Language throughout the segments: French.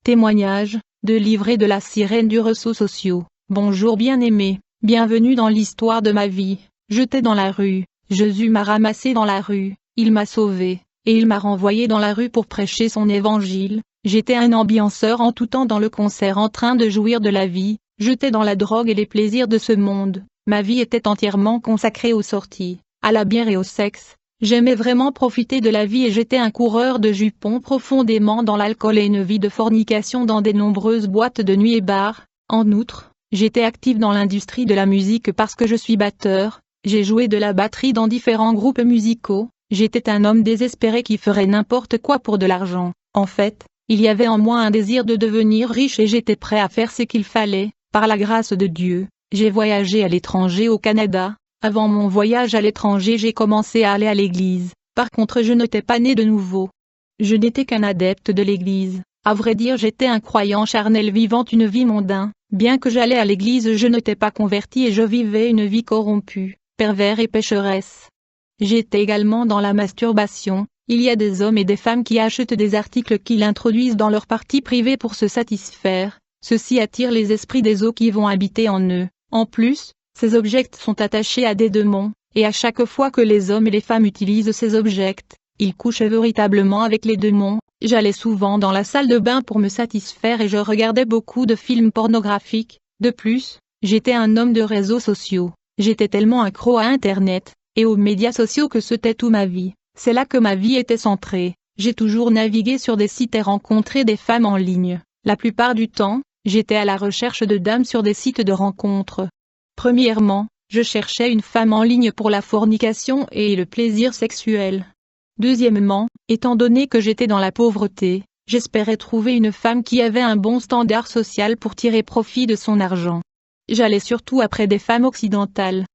Témoignage, de livret de la sirène du réseau social. Bonjour bien-aimé, bienvenue dans l'histoire de ma vie. J'étais dans la rue, Jésus m'a ramassé dans la rue, il m'a sauvé, et il m'a renvoyé dans la rue pour prêcher son évangile. J'étais un ambianceur en tout temps dans le concert en train de jouir de la vie, j'étais dans la drogue et les plaisirs de ce monde. Ma vie était entièrement consacrée aux sorties, à la bière et au sexe. J'aimais vraiment profiter de la vie et j'étais un coureur de jupons profondément dans l'alcool et une vie de fornication dans des nombreuses boîtes de nuit et bars. En outre, j'étais active dans l'industrie de la musique parce que je suis batteur, j'ai joué de la batterie dans différents groupes musicaux, j'étais un homme désespéré qui ferait n'importe quoi pour de l'argent. En fait, il y avait en moi un désir de devenir riche et j'étais prêt à faire ce qu'il fallait, par la grâce de Dieu. J'ai voyagé à l'étranger au Canada. Avant mon voyage à l'étranger j'ai commencé à aller à l'église, par contre je n'étais pas né de nouveau. Je n'étais qu'un adepte de l'église, à vrai dire j'étais un croyant charnel vivant une vie mondaine, bien que j'allais à l'église je n'étais pas converti et je vivais une vie corrompue, pervers et pécheresse. J'étais également dans la masturbation, il y a des hommes et des femmes qui achètent des articles qu'ils introduisent dans leur partie privée pour se satisfaire, ceci attire les esprits des eaux qui vont habiter en eux, en plus, ces objets sont attachés à des démons, et à chaque fois que les hommes et les femmes utilisent ces objets, ils couchent véritablement avec les démons. J'allais souvent dans la salle de bain pour me satisfaire et je regardais beaucoup de films pornographiques. De plus, j'étais un homme de réseaux sociaux. J'étais tellement accro à Internet, et aux médias sociaux que c'était toute ma vie. C'est là que ma vie était centrée. J'ai toujours navigué sur des sites et rencontré des femmes en ligne. La plupart du temps, j'étais à la recherche de dames sur des sites de rencontres. Premièrement, je cherchais une femme en ligne pour la fornication et le plaisir sexuel. Deuxièmement, étant donné que j'étais dans la pauvreté, j'espérais trouver une femme qui avait un bon standard social pour tirer profit de son argent. J'allais surtout après des femmes occidentales.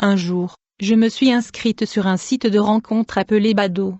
Un jour, je me suis inscrite sur un site de rencontre appelé Badoo.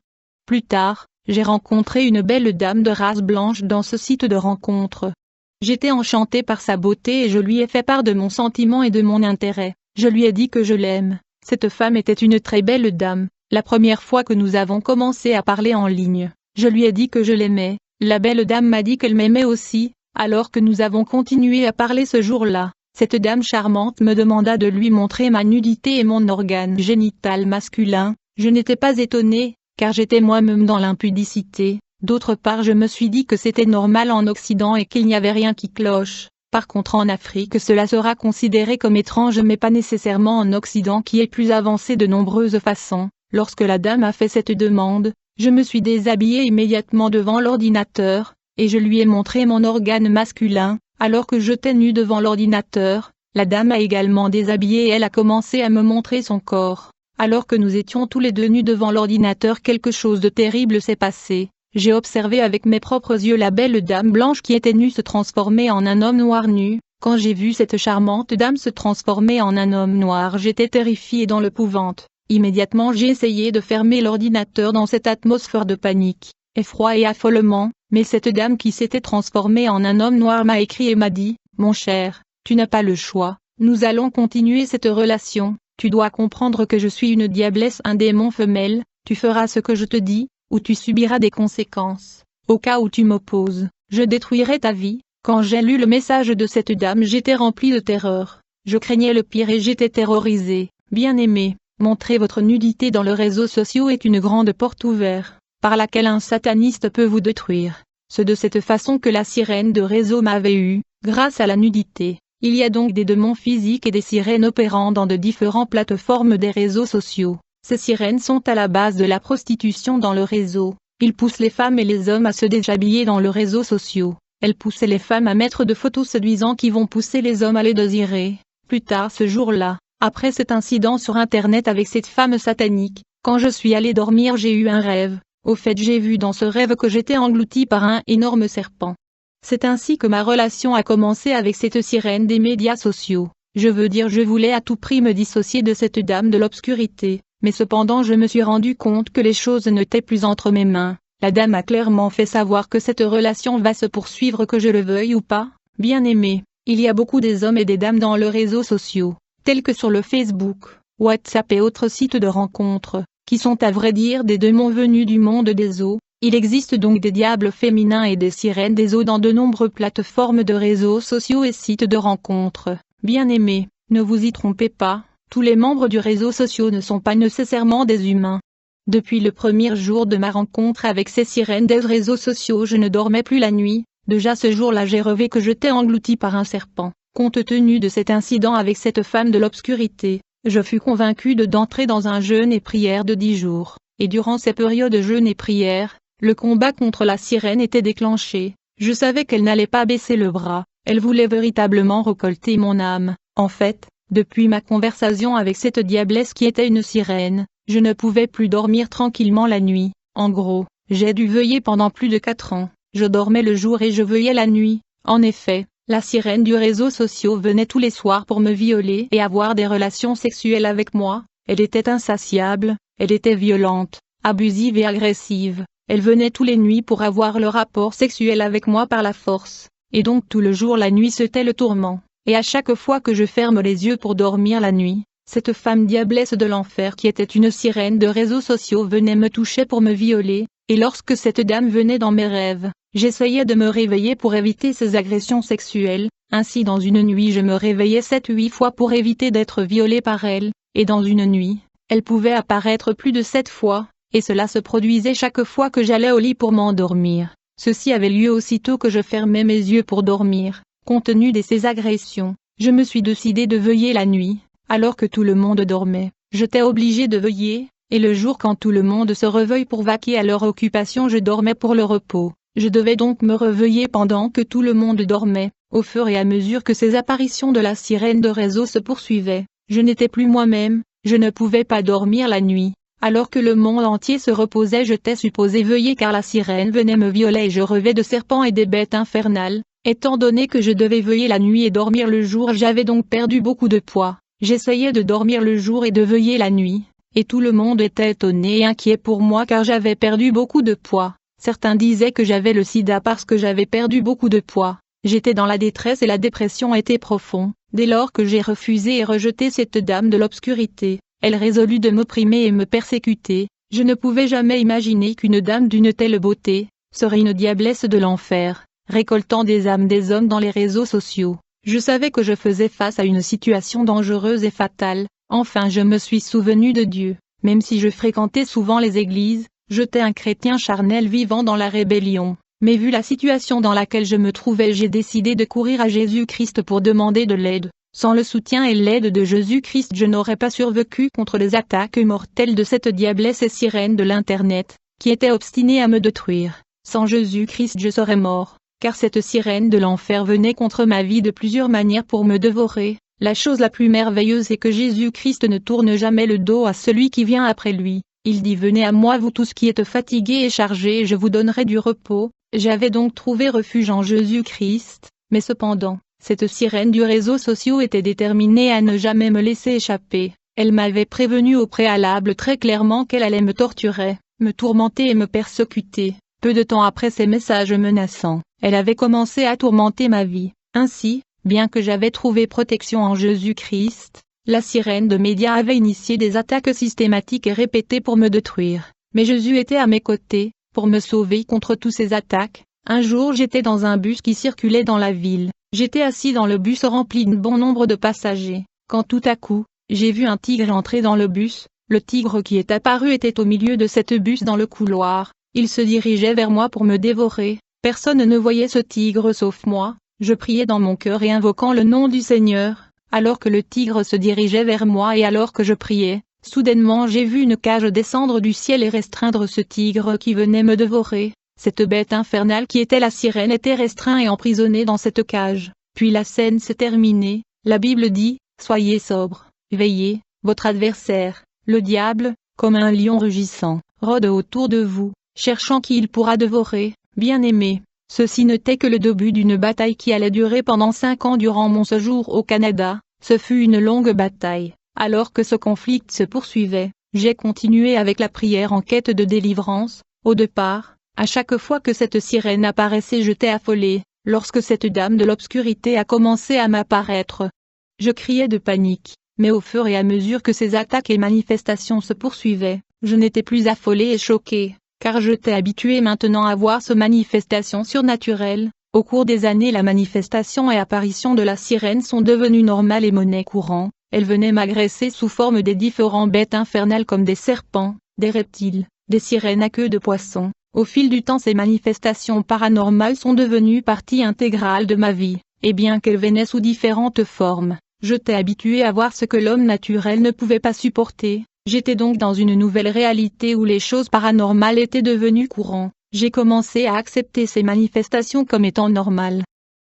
Plus tard, j'ai rencontré une belle dame de race blanche dans ce site de rencontre. J'étais enchantée par sa beauté et je lui ai fait part de mon sentiment et de mon intérêt. Je lui ai dit que je l'aime. Cette femme était une très belle dame. La première fois que nous avons commencé à parler en ligne, je lui ai dit que je l'aimais. La belle dame m'a dit qu'elle m'aimait aussi, alors que nous avons continué à parler ce jour-là. Cette dame charmante me demanda de lui montrer ma nudité et mon organe génital masculin. Je n'étais pas étonnée, car j'étais moi-même dans l'impudicité. D'autre part je me suis dit que c'était normal en Occident et qu'il n'y avait rien qui cloche. Par contre en Afrique cela sera considéré comme étrange mais pas nécessairement en Occident qui est plus avancé de nombreuses façons. Lorsque la dame a fait cette demande, je me suis déshabillée immédiatement devant l'ordinateur, et je lui ai montré mon organe masculin, alors que j'étais nue devant l'ordinateur. La dame a également déshabillé et elle a commencé à me montrer son corps. Alors que nous étions tous les deux nus devant l'ordinateur quelque chose de terrible s'est passé. J'ai observé avec mes propres yeux la belle dame blanche qui était nue se transformer en un homme noir nu. Quand j'ai vu cette charmante dame se transformer en un homme noir j'étais terrifiée dans l'épouvante. Immédiatement j'ai essayé de fermer l'ordinateur dans cette atmosphère de panique, effroi et affolement, mais cette dame qui s'était transformée en un homme noir m'a écrit et m'a dit « Mon cher, tu n'as pas le choix, nous allons continuer cette relation, tu dois comprendre que je suis une diablesse, un démon femelle, tu feras ce que je te dis, ou tu subiras des conséquences. Au cas où tu m'opposes, je détruirai ta vie. » Quand j'ai lu le message de cette dame j'étais rempli de terreur. Je craignais le pire et j'étais terrorisé. Bien-aimé, montrer votre nudité dans les réseaux sociaux est une grande porte ouverte, par laquelle un sataniste peut vous détruire. C'est de cette façon que la sirène de réseau m'avait eu, grâce à la nudité. Il y a donc des démons physiques et des sirènes opérant dans de différentes plateformes des réseaux sociaux. Ces sirènes sont à la base de la prostitution dans le réseau. Ils poussent les femmes et les hommes à se déshabiller dans le réseau social. Elles poussent les femmes à mettre de photos séduisantes qui vont pousser les hommes à les désirer. Plus tard ce jour-là, après cet incident sur Internet avec cette femme satanique, quand je suis allé dormir j'ai eu un rêve. Au fait j'ai vu dans ce rêve que j'étais englouti par un énorme serpent. C'est ainsi que ma relation a commencé avec cette sirène des médias sociaux. Je veux dire je voulais à tout prix me dissocier de cette dame de l'obscurité, mais cependant je me suis rendu compte que les choses n'étaient plus entre mes mains. La dame a clairement fait savoir que cette relation va se poursuivre que je le veuille ou pas. Bien aimé, il y a beaucoup des hommes et des dames dans les réseaux sociaux, tels que sur le Facebook, WhatsApp et autres sites de rencontres, qui sont à vrai dire des démons venus du monde des eaux. Il existe donc des diables féminins et des sirènes des eaux dans de nombreuses plateformes de réseaux sociaux et sites de rencontres. Bien-aimés, ne vous y trompez pas, tous les membres du réseau social ne sont pas nécessairement des humains. Depuis le premier jour de ma rencontre avec ces sirènes des réseaux sociaux, je ne dormais plus la nuit. Déjà ce jour-là j'ai rêvé que j'étais englouti par un serpent. Compte tenu de cet incident avec cette femme de l'obscurité, je fus convaincu d'entrer dans un jeûne et prière de 10 jours. Et durant ces périodes de jeûne et prière, le combat contre la sirène était déclenché. Je savais qu'elle n'allait pas baisser le bras, elle voulait véritablement récolter mon âme. En fait, depuis ma conversation avec cette diablesse qui était une sirène, je ne pouvais plus dormir tranquillement la nuit. En gros, j'ai dû veiller pendant plus de 4 ans. Je dormais le jour et je veillais la nuit. En effet, la sirène du réseau social venait tous les soirs pour me violer et avoir des relations sexuelles avec moi. Elle était insatiable, elle était violente, abusive et agressive. Elle venait tous les nuits pour avoir le rapport sexuel avec moi par la force. Et donc tout le jour la nuit c'était le tourment. Et à chaque fois que je ferme les yeux pour dormir la nuit, cette femme diablesse de l'enfer qui était une sirène de réseaux sociaux venait me toucher pour me violer, et lorsque cette dame venait dans mes rêves, j'essayais de me réveiller pour éviter ces agressions sexuelles. Ainsi dans une nuit je me réveillais 7-8 fois pour éviter d'être violée par elle, et dans une nuit, elle pouvait apparaître plus de 7 fois, et cela se produisait chaque fois que j'allais au lit pour m'endormir. Ceci avait lieu aussitôt que je fermais mes yeux pour dormir. Compte tenu de ces agressions, je me suis décidé de veiller la nuit, alors que tout le monde dormait. J'étais obligé de veiller, et le jour quand tout le monde se réveille pour vaquer à leur occupation je dormais pour le repos. Je devais donc me réveiller pendant que tout le monde dormait. Au fur et à mesure que ces apparitions de la sirène de réseau se poursuivaient, je n'étais plus moi-même, je ne pouvais pas dormir la nuit. Alors que le monde entier se reposait j'étais supposé veiller car la sirène venait me violer et je rêvais de serpents et des bêtes infernales. Étant donné que je devais veiller la nuit et dormir le jour j'avais donc perdu beaucoup de poids. J'essayais de dormir le jour et de veiller la nuit, et tout le monde était étonné et inquiet pour moi car j'avais perdu beaucoup de poids. Certains disaient que j'avais le sida parce que j'avais perdu beaucoup de poids. J'étais dans la détresse et la dépression était profonde. Dès lors que j'ai refusé et rejeté cette dame de l'obscurité, elle résolut de m'opprimer et me persécuter. Je ne pouvais jamais imaginer qu'une dame d'une telle beauté serait une diablesse de l'enfer, récoltant des âmes des hommes dans les réseaux sociaux. Je savais que je faisais face à une situation dangereuse et fatale. Enfin je me suis souvenu de Dieu. Même si je fréquentais souvent les églises, j'étais un chrétien charnel vivant dans la rébellion. Mais vu la situation dans laquelle je me trouvais j'ai décidé de courir à Jésus-Christ pour demander de l'aide. Sans le soutien et l'aide de Jésus-Christ je n'aurais pas survécu contre les attaques mortelles de cette diablesse et sirène de l'Internet, qui était obstinée à me détruire. Sans Jésus-Christ je serais mort, car cette sirène de l'enfer venait contre ma vie de plusieurs manières pour me dévorer. La chose la plus merveilleuse est que Jésus-Christ ne tourne jamais le dos à celui qui vient après lui. Il dit venez à moi vous tous qui êtes fatigués et chargés et je vous donnerai du repos. J'avais donc trouvé refuge en Jésus-Christ, mais cependant, cette sirène du réseau social était déterminée à ne jamais me laisser échapper. Elle m'avait prévenu au préalable très clairement qu'elle allait me torturer, me tourmenter et me persécuter. Peu de temps après ces messages menaçants, elle avait commencé à tourmenter ma vie. Ainsi, bien que j'avais trouvé protection en Jésus-Christ, la sirène de médias avait initié des attaques systématiques et répétées pour me détruire. Mais Jésus était à mes côtés, pour me sauver contre toutes ces attaques. Un jour j'étais dans un bus qui circulait dans la ville. J'étais assis dans le bus rempli d'un bon nombre de passagers, quand tout à coup, j'ai vu un tigre entrer dans le bus. Le tigre qui est apparu était au milieu de cette bus dans le couloir. Il se dirigeait vers moi pour me dévorer. Personne ne voyait ce tigre sauf moi. Je priais dans mon cœur et invoquant le nom du Seigneur, alors que le tigre se dirigeait vers moi et alors que je priais, soudainement j'ai vu une cage descendre du ciel et restreindre ce tigre qui venait me dévorer. Cette bête infernale qui était la sirène était restreinte et emprisonnée dans cette cage. Puis la scène s'est terminée. La Bible dit, soyez sobres, veillez, votre adversaire, le diable, comme un lion rugissant, rôde autour de vous, cherchant qui il pourra dévorer. Bien-aimés, ceci n'était que le début d'une bataille qui allait durer pendant 5 ans durant mon séjour au Canada. Ce fut une longue bataille. Alors que ce conflit se poursuivait, j'ai continué avec la prière en quête de délivrance. Au départ, à chaque fois que cette sirène apparaissait j'étais affolé. Lorsque cette dame de l'obscurité a commencé à m'apparaître, je criais de panique. Mais au fur et à mesure que ces attaques et manifestations se poursuivaient, je n'étais plus affolé et choqué. car je t'ai habitué maintenant à voir ces manifestations surnaturelles. Au cours des années, la manifestation et apparition de la sirène sont devenues normales et monnaie courante. Elle venait m'agresser sous forme des différentes bêtes infernales comme des serpents, des reptiles, des sirènes à queue de poisson. Au fil du temps, ces manifestations paranormales sont devenues partie intégrale de ma vie, et bien qu'elles venaient sous différentes formes, je t'ai habitué à voir ce que l'homme naturel ne pouvait pas supporter. J'étais donc dans une nouvelle réalité où les choses paranormales étaient devenues courantes. J'ai commencé à accepter ces manifestations comme étant normales.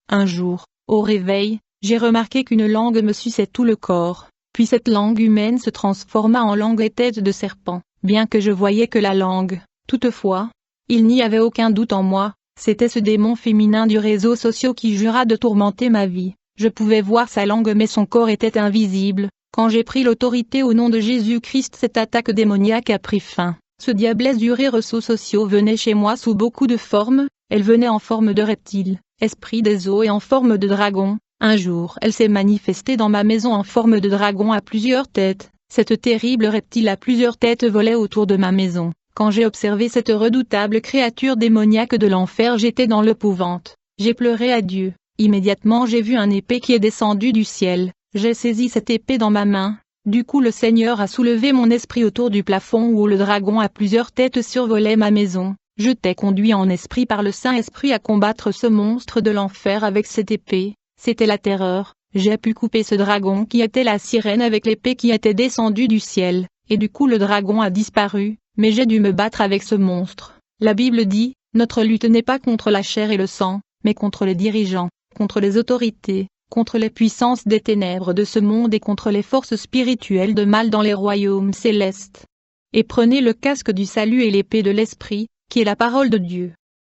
Un jour, au réveil, j'ai remarqué qu'une langue me suçait tout le corps, puis cette langue humaine se transforma en langue et tête de serpent, bien que je voyais que la langue. Toutefois, il n'y avait aucun doute en moi, c'était ce démon féminin du réseau social qui jura de tourmenter ma vie. Je pouvais voir sa langue mais son corps était invisible. Quand j'ai pris l'autorité au nom de Jésus-Christ, cette attaque démoniaque a pris fin. Ce diablesse du réseau social venait chez moi sous beaucoup de formes. Elle venait en forme de reptile, esprit des eaux et en forme de dragon. Un jour, elle s'est manifestée dans ma maison en forme de dragon à plusieurs têtes. Cette terrible reptile à plusieurs têtes volait autour de ma maison. Quand j'ai observé cette redoutable créature démoniaque de l'enfer, j'étais dans l'épouvante. J'ai pleuré à Dieu. Immédiatement j'ai vu une épée qui est descendue du ciel. J'ai saisi cette épée dans ma main. Du coup le Seigneur a soulevé mon esprit autour du plafond où le dragon à plusieurs têtes survolait ma maison. Je t'ai conduit en esprit par le Saint-Esprit à combattre ce monstre de l'enfer avec cette épée. C'était la terreur. J'ai pu couper ce dragon qui était la sirène avec l'épée qui était descendue du ciel, et du coup le dragon a disparu, mais j'ai dû me battre avec ce monstre. La Bible dit, notre lutte n'est pas contre la chair et le sang, mais contre les dirigeants, contre les autorités, contre les puissances des ténèbres de ce monde et contre les forces spirituelles de mal dans les royaumes célestes. Et prenez le casque du salut et l'épée de l'esprit, qui est la parole de Dieu.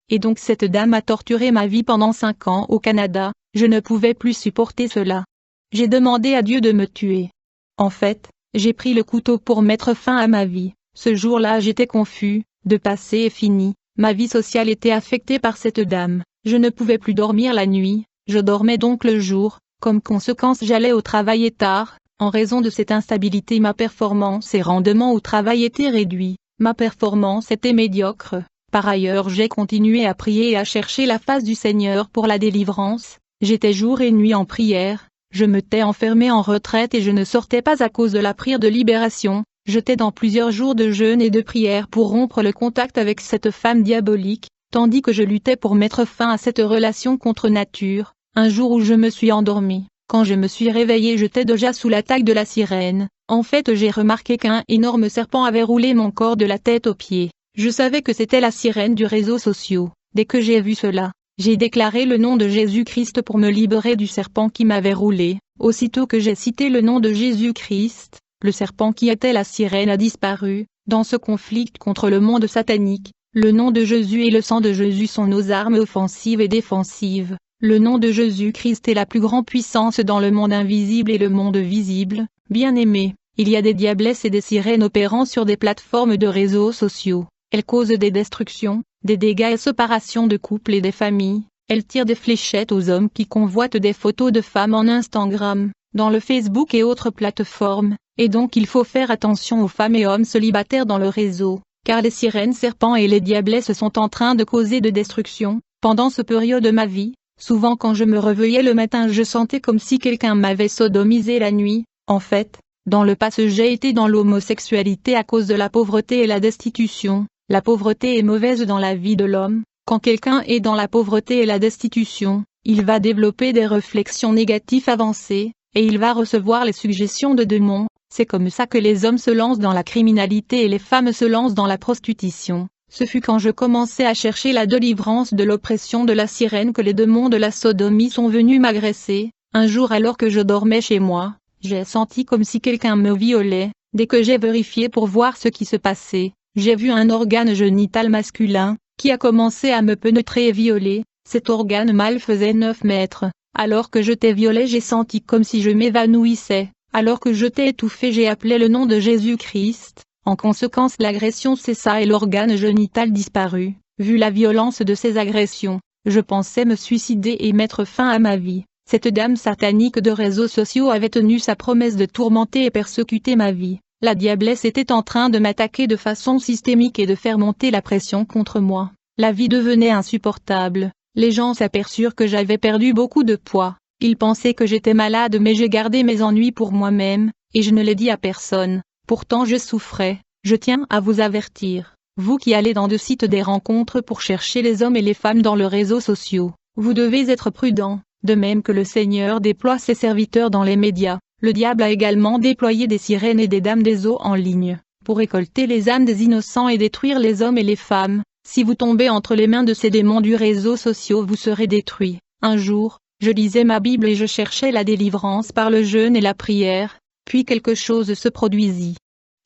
Et donc cette dame a torturé ma vie pendant 5 ans au Canada, je ne pouvais plus supporter cela. J'ai demandé à Dieu de me tuer. En fait, j'ai pris le couteau pour mettre fin à ma vie. Ce jour-là j'étais confus, de passé est fini, ma vie sociale était affectée par cette dame, je ne pouvais plus dormir la nuit. Je dormais donc le jour, comme conséquence j'allais au travail et tard, en raison de cette instabilité ma performance et rendement au travail étaient réduits, ma performance était médiocre. Par ailleurs j'ai continué à prier et à chercher la face du Seigneur pour la délivrance, j'étais jour et nuit en prière, je m'étais enfermé en retraite et je ne sortais pas à cause de la prière de libération, j'étais dans plusieurs jours de jeûne et de prière pour rompre le contact avec cette femme diabolique. Tandis que je luttais pour mettre fin à cette relation contre nature, un jour où je me suis endormi, quand je me suis réveillé j'étais déjà sous l'attaque de la sirène. En fait j'ai remarqué qu'un énorme serpent avait roulé mon corps de la tête aux pieds. Je savais que c'était la sirène du réseau social. Dès que j'ai vu cela, j'ai déclaré le nom de Jésus-Christ pour me libérer du serpent qui m'avait roulé. Aussitôt que j'ai cité le nom de Jésus-Christ, le serpent qui était la sirène a disparu. Dans ce conflit contre le monde satanique, le nom de Jésus et le sang de Jésus sont nos armes offensives et défensives. Le nom de Jésus-Christ est la plus grande puissance dans le monde invisible et le monde visible. Bien-aimés, il y a des diablesses et des sirènes opérant sur des plateformes de réseaux sociaux. Elles causent des destructions, des dégâts et séparation de couples et des familles. Elles tirent des fléchettes aux hommes qui convoitent des photos de femmes en Instagram, dans le Facebook et autres plateformes. Et donc il faut faire attention aux femmes et hommes célibataires dans le réseau. Car les sirènes serpents et les diablesses sont en train de causer de destruction. Pendant ce période de ma vie, souvent quand je me réveillais le matin je sentais comme si quelqu'un m'avait sodomisé la nuit. En fait, dans le passé j'ai été dans l'homosexualité à cause de la pauvreté et la destitution. La pauvreté est mauvaise dans la vie de l'homme. Quand quelqu'un est dans la pauvreté et la destitution, il va développer des réflexions négatives avancées, et il va recevoir les suggestions de démons. C'est comme ça que les hommes se lancent dans la criminalité et les femmes se lancent dans la prostitution. Ce fut quand je commençais à chercher la délivrance de l'oppression de la sirène que les démons de la sodomie sont venus m'agresser. Un jour alors que je dormais chez moi, j'ai senti comme si quelqu'un me violait. Dès que j'ai vérifié pour voir ce qui se passait, j'ai vu un organe génital masculin, qui a commencé à me pénétrer et violer. Cet organe mâle faisait 9 mètres. Alors que je t'ai violé j'ai senti comme si je m'évanouissais. Alors que je t'ai étouffé j'ai appelé le nom de Jésus-Christ. En conséquence l'agression cessa et l'organe génital disparut. Vu la violence de ces agressions, je pensais me suicider et mettre fin à ma vie. Cette dame satanique de réseaux sociaux avait tenu sa promesse de tourmenter et persécuter ma vie. La diablesse était en train de m'attaquer de façon systémique et de faire monter la pression contre moi. La vie devenait insupportable. Les gens s'aperçurent que j'avais perdu beaucoup de poids. Ils pensaient que j'étais malade, mais j'ai gardé mes ennuis pour moi-même, et je ne l'ai dit à personne. Pourtant je souffrais. Je tiens à vous avertir, vous qui allez dans de sites des rencontres pour chercher les hommes et les femmes dans les réseaux sociaux, vous devez être prudents, de même que le Seigneur déploie ses serviteurs dans les médias. Le diable a également déployé des sirènes et des dames des eaux en ligne, pour récolter les âmes des innocents et détruire les hommes et les femmes. Si vous tombez entre les mains de ces démons du réseau social, vous serez détruits. Un jour, je lisais ma Bible et je cherchais la délivrance par le jeûne et la prière, puis quelque chose se produisit.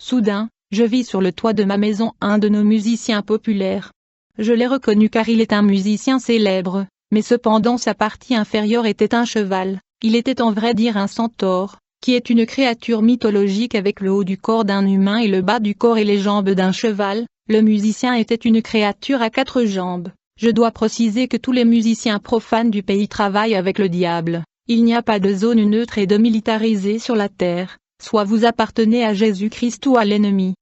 Soudain, je vis sur le toit de ma maison un de nos musiciens populaires. Je l'ai reconnu car il est un musicien célèbre, mais cependant sa partie inférieure était un cheval. Il était en vrai dire un centaure, qui est une créature mythologique avec le haut du corps d'un humain et le bas du corps et les jambes d'un cheval. Le musicien était une créature à 4 jambes. Je dois préciser que tous les musiciens profanes du pays travaillent avec le diable. Il n'y a pas de zone neutre et démilitarisée sur la terre. Soit vous appartenez à Jésus-Christ ou à l'ennemi.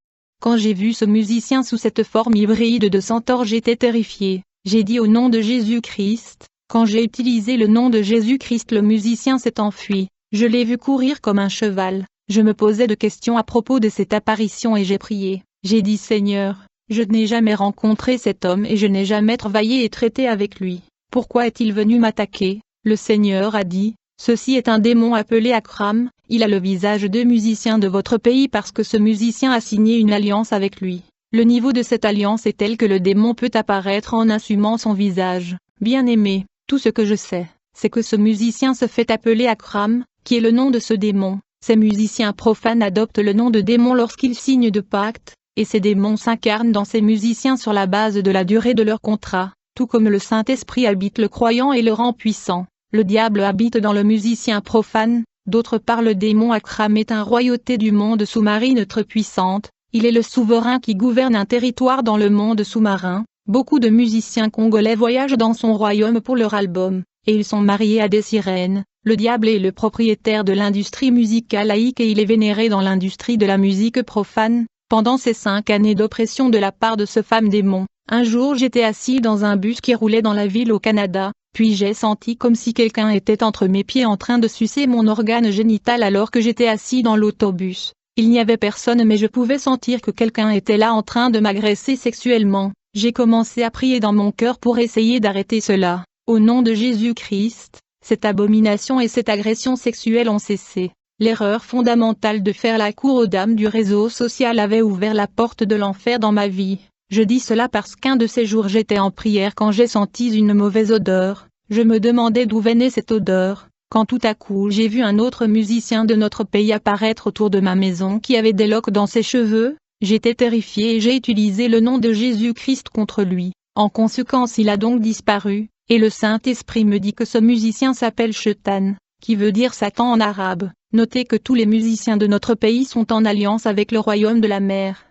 Quand j'ai vu ce musicien sous cette forme hybride de centaure, j'étais terrifié. J'ai dit au nom de Jésus-Christ. Quand j'ai utilisé le nom de Jésus-Christ, le musicien s'est enfui. Je l'ai vu courir comme un cheval. Je me posais de questions à propos de cette apparition et j'ai prié. J'ai dit Seigneur, je n'ai jamais rencontré cet homme et je n'ai jamais travaillé et traité avec lui. Pourquoi est-il venu m'attaquer? Le Seigneur a dit, ceci est un démon appelé Akram, il a le visage de musicien de votre pays parce que ce musicien a signé une alliance avec lui. Le niveau de cette alliance est tel que le démon peut apparaître en assumant son visage. Bien-aimé, tout ce que je sais, c'est que ce musicien se fait appeler Akram, qui est le nom de ce démon. Ces musiciens profanes adoptent le nom de démon lorsqu'ils signent de pacte, et ces démons s'incarnent dans ces musiciens sur la base de la durée de leur contrat, tout comme le Saint-Esprit habite le croyant et le rend puissant. Le diable habite dans le musicien profane. D'autre part, le démon Akram est un royauté du monde sous-marine très puissante. Il est le souverain qui gouverne un territoire dans le monde sous-marin. Beaucoup de musiciens congolais voyagent dans son royaume pour leur album, et ils sont mariés à des sirènes. Le diable est le propriétaire de l'industrie musicale laïque et il est vénéré dans l'industrie de la musique profane. Pendant ces 5 années d'oppression de la part de ce femme démon, un jour j'étais assis dans un bus qui roulait dans la ville au Canada, puis j'ai senti comme si quelqu'un était entre mes pieds en train de sucer mon organe génital alors que j'étais assis dans l'autobus. Il n'y avait personne mais je pouvais sentir que quelqu'un était là en train de m'agresser sexuellement. J'ai commencé à prier dans mon cœur pour essayer d'arrêter cela. Au nom de Jésus-Christ, cette abomination et cette agression sexuelle ont cessé. L'erreur fondamentale de faire la cour aux dames du réseau social avait ouvert la porte de l'enfer dans ma vie. Je dis cela parce qu'un de ces jours j'étais en prière quand j'ai senti une mauvaise odeur. Je me demandais d'où venait cette odeur, quand tout à coup j'ai vu un autre musicien de notre pays apparaître autour de ma maison qui avait des loques dans ses cheveux. J'étais terrifié et j'ai utilisé le nom de Jésus-Christ contre lui. En conséquence il a donc disparu, et le Saint-Esprit me dit que ce musicien s'appelle Shaitan, qui veut dire Satan en arabe. Notez que tous les musiciens de notre pays sont en alliance avec le royaume de la mer.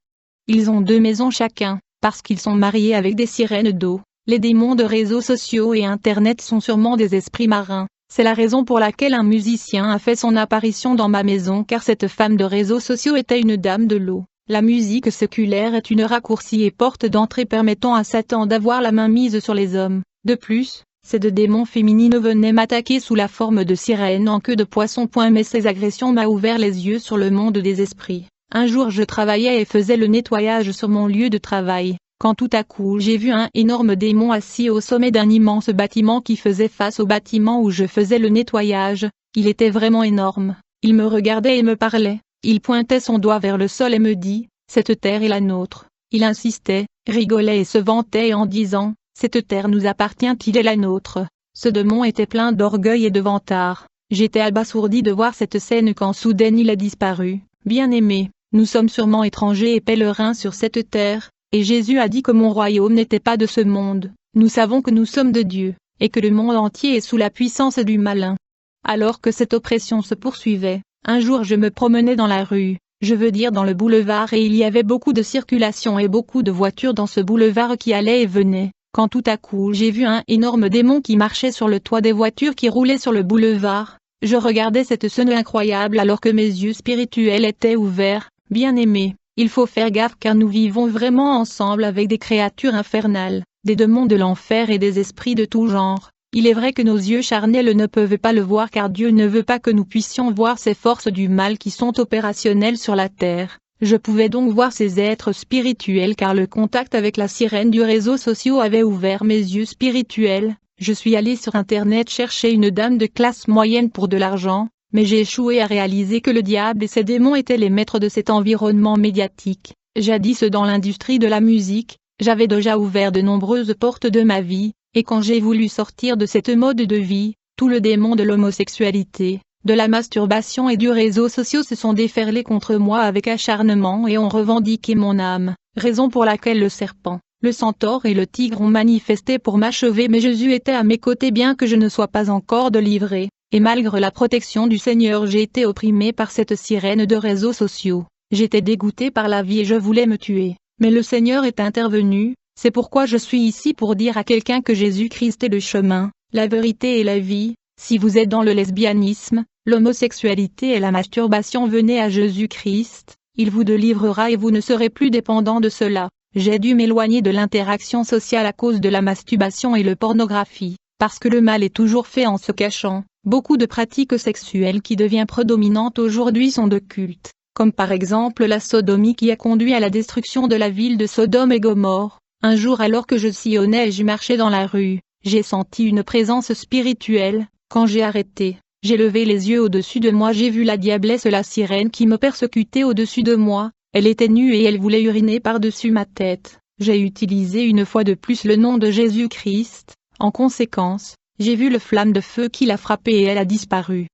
Ils ont 2 maisons chacun, parce qu'ils sont mariés avec des sirènes d'eau. Les démons de réseaux sociaux et Internet sont sûrement des esprits marins. C'est la raison pour laquelle un musicien a fait son apparition dans ma maison car cette femme de réseaux sociaux était une dame de l'eau. La musique séculaire est une raccourcie et porte d'entrée permettant à Satan d'avoir la main mise sur les hommes. De plus, ces 2 démons féminines venaient m'attaquer sous la forme de sirènes en queue de poisson. Mais ces agressions m'ont ouvert les yeux sur le monde des esprits. Un jour je travaillais et faisais le nettoyage sur mon lieu de travail, quand tout à coup j'ai vu un énorme démon assis au sommet d'un immense bâtiment qui faisait face au bâtiment où je faisais le nettoyage. Il était vraiment énorme. Il me regardait et me parlait. Il pointait son doigt vers le sol et me dit, « Cette terre est la nôtre ». Il insistait, rigolait et se vantait en disant, « Cette terre nous appartient-il est la nôtre ». Ce démon était plein d'orgueil et de vantard. J'étais abasourdi de voir cette scène quand soudain il a disparu. Bien-aimé, nous sommes sûrement étrangers et pèlerins sur cette terre, et Jésus a dit que mon royaume n'était pas de ce monde. Nous savons que nous sommes de Dieu, et que le monde entier est sous la puissance du malin. Alors que cette oppression se poursuivait, un jour je me promenais dans la rue, je veux dire dans le boulevard et il y avait beaucoup de circulation et beaucoup de voitures dans ce boulevard qui allaient et venaient, quand tout à coup j'ai vu un énorme démon qui marchait sur le toit des voitures qui roulaient sur le boulevard. Je regardais cette scène incroyable alors que mes yeux spirituels étaient ouverts. bien-aimés, il faut faire gaffe car nous vivons vraiment ensemble avec des créatures infernales, des démons de l'enfer et des esprits de tout genre. Il est vrai que nos yeux charnels ne peuvent pas le voir car Dieu ne veut pas que nous puissions voir ces forces du mal qui sont opérationnelles sur la terre. Je pouvais donc voir ces êtres spirituels car le contact avec la sirène du réseau social avait ouvert mes yeux spirituels. Je suis allé sur internet chercher une dame de classe moyenne pour de l'argent, mais j'ai échoué à réaliser que le diable et ses démons étaient les maîtres de cet environnement médiatique. Jadis dans l'industrie de la musique, j'avais déjà ouvert de nombreuses portes de ma vie. Et quand j'ai voulu sortir de cette mode de vie, tout le démon de l'homosexualité, de la masturbation et du réseau social se sont déferlés contre moi avec acharnement et ont revendiqué mon âme, raison pour laquelle le serpent, le centaure et le tigre ont manifesté pour m'achever mais Jésus était à mes côtés bien que je ne sois pas encore délivré, et malgré la protection du Seigneur j'ai été opprimé par cette sirène de réseaux sociaux. J'étais dégoûté par la vie et je voulais me tuer, mais le Seigneur est intervenu. C'est pourquoi je suis ici pour dire à quelqu'un que Jésus-Christ est le chemin, la vérité et la vie. Si vous êtes dans le lesbianisme, l'homosexualité et la masturbation, venez à Jésus-Christ, il vous délivrera et vous ne serez plus dépendant de cela. J'ai dû m'éloigner de l'interaction sociale à cause de la masturbation et la pornographie, parce que le mal est toujours fait en se cachant. Beaucoup de pratiques sexuelles qui deviennent prédominantes aujourd'hui sont de culte, comme par exemple la sodomie qui a conduit à la destruction de la ville de Sodome et Gomorrhe. Un jour alors que je sillonnais et je marchais dans la rue, j'ai senti une présence spirituelle. Quand j'ai arrêté, j'ai levé les yeux au-dessus de moi, j'ai vu la diablesse, la sirène qui me persécutait au-dessus de moi. Elle était nue et elle voulait uriner par-dessus ma tête. J'ai utilisé une fois de plus le nom de Jésus-Christ. En conséquence, j'ai vu le flamme de feu qui l'a frappée et elle a disparu.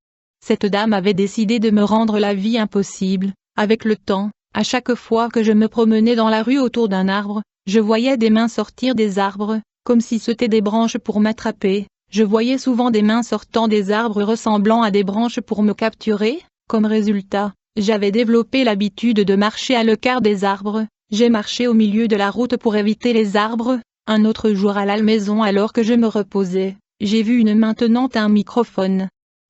Cette dame avait décidé de me rendre la vie impossible. Avec le temps, à chaque fois que je me promenais dans la rue autour d'un arbre, je voyais des mains sortir des arbres, comme si c'étaient des branches pour m'attraper. Je voyais souvent des mains sortant des arbres ressemblant à des branches pour me capturer. Comme résultat, j'avais développé l'habitude de marcher à l'écart des arbres. J'ai marché au milieu de la route pour éviter les arbres. Un autre jour à la maison alors que je me reposais, j'ai vu une main tenant un microphone.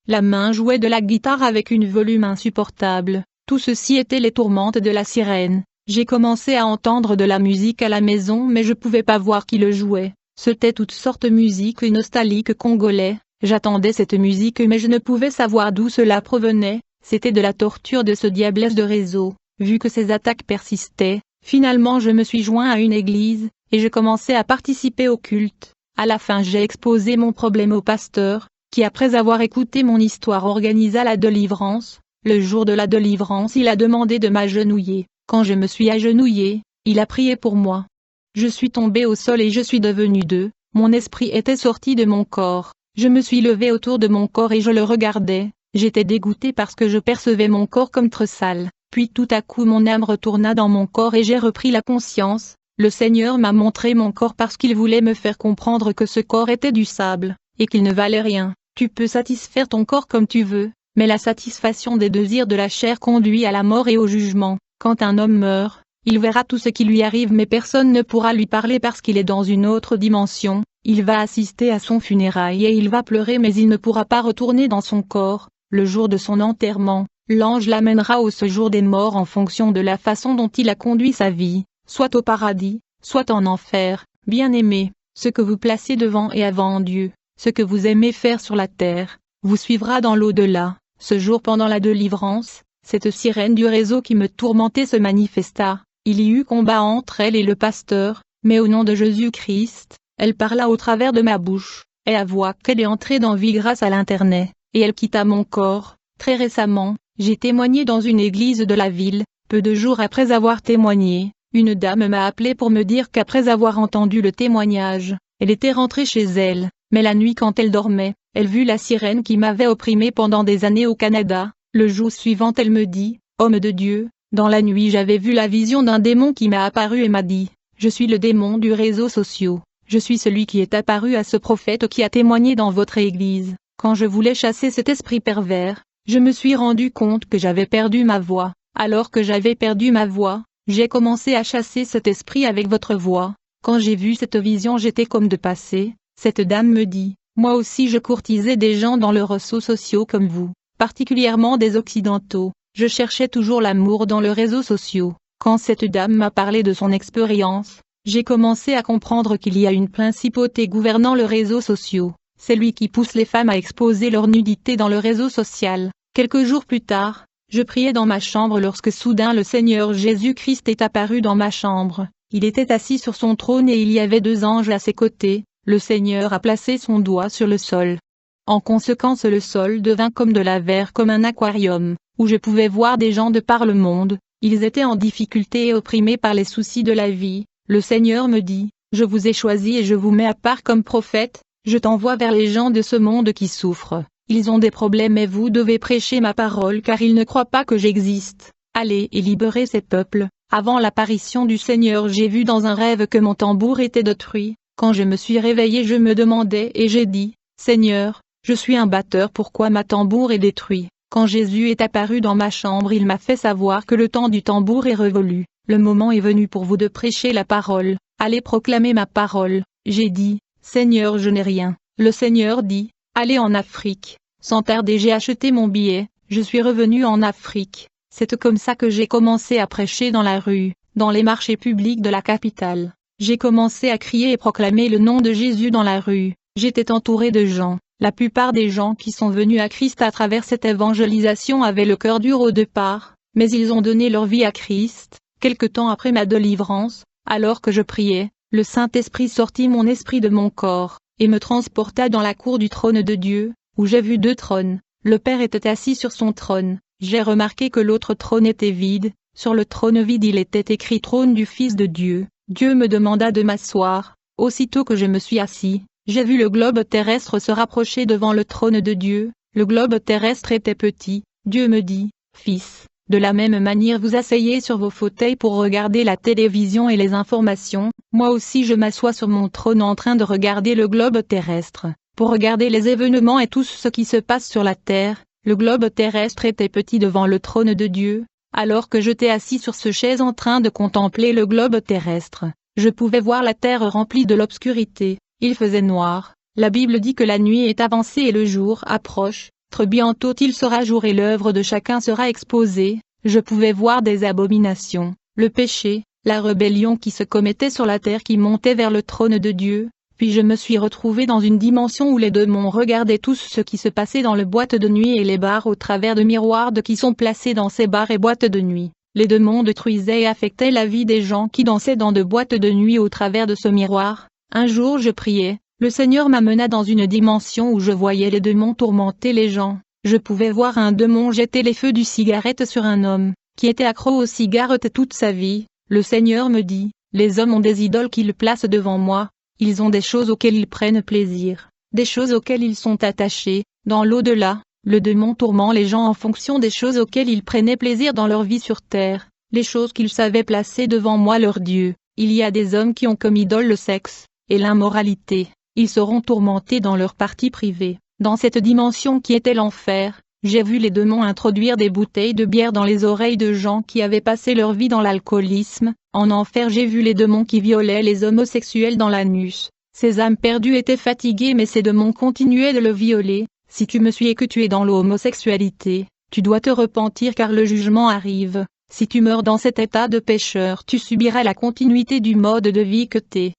La main jouait de la guitare avec une volume insupportable. Tout ceci était les tourmentes de la sirène. J'ai commencé à entendre de la musique à la maison mais je pouvais pas voir qui le jouait. C'était toutes sortes de musique et nostalgique congolais. J'attendais cette musique mais je ne pouvais savoir d'où cela provenait. C'était de la torture de ce diablesse de réseau. Vu que ces attaques persistaient, finalement je me suis joint à une église, et je commençais à participer au culte. À la fin j'ai exposé mon problème au pasteur, qui après avoir écouté mon histoire organisa la délivrance. Le jour de la délivrance il a demandé de m'agenouiller. Quand je me suis agenouillé, il a prié pour moi. Je suis tombé au sol et je suis devenu deux. Mon esprit était sorti de mon corps. Je me suis levé autour de mon corps et je le regardais. J'étais dégoûté parce que je percevais mon corps comme très sale. Puis tout à coup mon âme retourna dans mon corps et j'ai repris la conscience. Le Seigneur m'a montré mon corps parce qu'il voulait me faire comprendre que ce corps était du sable, et qu'il ne valait rien. Tu peux satisfaire ton corps comme tu veux, mais la satisfaction des désirs de la chair conduit à la mort et au jugement. Quand un homme meurt, il verra tout ce qui lui arrive mais personne ne pourra lui parler parce qu'il est dans une autre dimension. Il va assister à son funérail et il va pleurer mais il ne pourra pas retourner dans son corps. Le jour de son enterrement, l'ange l'amènera au séjour des morts en fonction de la façon dont il a conduit sa vie, soit au paradis, soit en enfer. Bien-aimés, ce que vous placez devant et avant Dieu, ce que vous aimez faire sur la terre, vous suivra dans l'au-delà. Ce jour pendant la délivrance, cette sirène du réseau qui me tourmentait se manifesta. Il y eut combat entre elle et le pasteur, mais au nom de Jésus-Christ, elle parla au travers de ma bouche, et avoua qu'elle est entrée dans vie grâce à l'internet, et elle quitta mon corps. Très récemment, j'ai témoigné dans une église de la ville. Peu de jours après avoir témoigné, une dame m'a appelé pour me dire qu'après avoir entendu le témoignage, elle était rentrée chez elle, mais la nuit quand elle dormait, elle vit la sirène qui m'avait opprimée pendant des années au Canada. Le jour suivant elle me dit, « Homme de Dieu, dans la nuit j'avais vu la vision d'un démon qui m'a apparu et m'a dit, je suis le démon du réseau social, je suis celui qui est apparu à ce prophète qui a témoigné dans votre église. Quand je voulais chasser cet esprit pervers, je me suis rendu compte que j'avais perdu ma voix. Alors que j'avais perdu ma voix, j'ai commencé à chasser cet esprit avec votre voix. Quand j'ai vu cette vision j'étais comme de passé. » Cette dame me dit, « Moi aussi je courtisais des gens dans le réseau social comme vous, particulièrement des Occidentaux. Je cherchais toujours l'amour dans les réseaux sociaux. Quand cette dame m'a parlé de son expérience, j'ai commencé à comprendre qu'il y a une principauté gouvernant les réseaux sociaux. C'est lui qui pousse les femmes à exposer leur nudité dans le réseau social. Quelques jours plus tard, je priais dans ma chambre lorsque soudain le Seigneur Jésus-Christ est apparu dans ma chambre. Il était assis sur son trône et il y avait 2 anges à ses côtés. Le Seigneur a placé son doigt sur le sol. En conséquence, le sol devint comme de la verre, comme un aquarium, où je pouvais voir des gens de par le monde. Ils étaient en difficulté et opprimés par les soucis de la vie. Le Seigneur me dit, je vous ai choisi et je vous mets à part comme prophète. Je t'envoie vers les gens de ce monde qui souffrent. Ils ont des problèmes et vous devez prêcher ma parole car ils ne croient pas que j'existe. Allez et libérez ces peuples. Avant l'apparition du Seigneur, j'ai vu dans un rêve que mon tambour était détruit. Quand je me suis réveillé, je me demandais et j'ai dit, Seigneur, je suis un batteur, pourquoi ma tambour est détruit? Quand Jésus est apparu dans ma chambre, il m'a fait savoir que le temps du tambour est révolu. Le moment est venu pour vous de prêcher la parole. Allez proclamer ma parole. J'ai dit, Seigneur, je n'ai rien. Le Seigneur dit, allez en Afrique. Sans tarder, j'ai acheté mon billet, je suis revenu en Afrique. C'est comme ça que j'ai commencé à prêcher dans la rue, dans les marchés publics de la capitale. J'ai commencé à crier et proclamer le nom de Jésus dans la rue. J'étais entouré de gens. La plupart des gens qui sont venus à Christ à travers cette évangélisation avaient le cœur dur au départ, mais ils ont donné leur vie à Christ. Quelque temps après ma délivrance, alors que je priais, le Saint-Esprit sortit mon esprit de mon corps, et me transporta dans la cour du trône de Dieu, où j'ai vu 2 trônes. Le Père était assis sur son trône. J'ai remarqué que l'autre trône était vide. Sur le trône vide il était écrit trône du Fils de Dieu. Dieu me demanda de m'asseoir. Aussitôt que je me suis assis, j'ai vu le globe terrestre se rapprocher devant le trône de Dieu. Le globe terrestre était petit. Dieu me dit, Fils, de la même manière vous asseyez sur vos fauteuils pour regarder la télévision et les informations, moi aussi je m'assois sur mon trône en train de regarder le globe terrestre, pour regarder les événements et tout ce qui se passe sur la terre. Le globe terrestre était petit devant le trône de Dieu. Alors que j'étais assis sur ce chaise en train de contempler le globe terrestre, je pouvais voir la terre remplie de l'obscurité. Il faisait noir. La Bible dit que la nuit est avancée et le jour approche. Très bientôt il sera jour et l'œuvre de chacun sera exposée. Je pouvais voir des abominations, le péché, la rébellion qui se commettait sur la terre qui montait vers le trône de Dieu. Puis je me suis retrouvé dans une dimension où les démons regardaient tout ce qui se passait dans le boîte de nuit et les bars au travers de miroirs qui sont placés dans ces bars et boîtes de nuit. Les démons détruisaient et affectaient la vie des gens qui dansaient dans de boîtes de nuit au travers de ce miroir. Un jour je priais, le Seigneur m'amena dans une dimension où je voyais les démons tourmenter les gens. Je pouvais voir un démon jeter les feux du cigarette sur un homme, qui était accro aux cigarettes toute sa vie. Le Seigneur me dit, les hommes ont des idoles qu'ils placent devant moi. Ils ont des choses auxquelles ils prennent plaisir, des choses auxquelles ils sont attachés. Dans l'au-delà, le démon tourmente les gens en fonction des choses auxquelles ils prenaient plaisir dans leur vie sur terre, les choses qu'ils savaient placer devant moi leur Dieu. Il y a des hommes qui ont comme idole le sexe et l'immoralité. Ils seront tourmentés dans leur partie privée. Dans cette dimension qui était l'enfer, j'ai vu les démons introduire des bouteilles de bière dans les oreilles de gens qui avaient passé leur vie dans l'alcoolisme. En enfer j'ai vu les démons qui violaient les homosexuels dans l'anus. Ces âmes perdues étaient fatiguées mais ces démons continuaient de le violer. Si tu me suis et que tu es dans l'homosexualité, tu dois te repentir car le jugement arrive. Si tu meurs dans cet état de pécheur, tu subiras la continuité du mode de vie que t'es.